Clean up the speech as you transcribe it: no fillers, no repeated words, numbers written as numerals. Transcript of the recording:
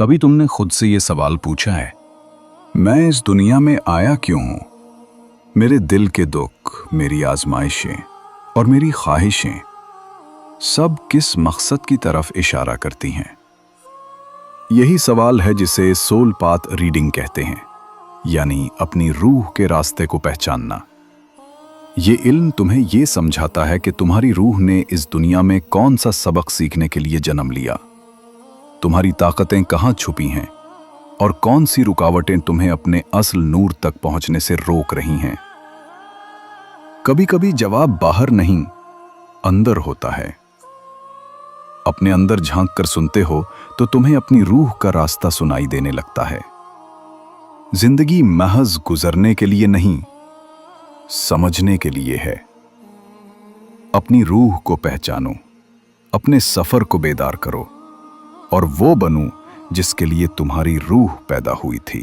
कभी तुमने खुद से ये सवाल पूछा है, मैं इस दुनिया में आया क्यों हूं? मेरे दिल के दुख, मेरी आजमाइशें और मेरी ख्वाहिशें सब किस मकसद की तरफ इशारा करती हैं? यही सवाल है जिसे सोल पाथ रीडिंग कहते हैं, यानी अपनी रूह के रास्ते को पहचानना। ये इल्म तुम्हें ये समझाता है कि तुम्हारी रूह ने इस दुनिया में कौन सा सबक सीखने के लिए जन्म लिया, तुम्हारी ताकतें कहाँ छुपी हैं और कौन सी रुकावटें तुम्हें अपने असल नूर तक पहुंचने से रोक रही हैं। कभी कभी जवाब बाहर नहीं, अंदर होता है। अपने अंदर झांक कर सुनते हो तो तुम्हें अपनी रूह का रास्ता सुनाई देने लगता है। जिंदगी महज गुजरने के लिए नहीं, समझने के लिए है। अपनी रूह को पहचानो, अपने सफर को बेदार करो और वो बनो जिसके लिए तुम्हारी रूह पैदा हुई थी।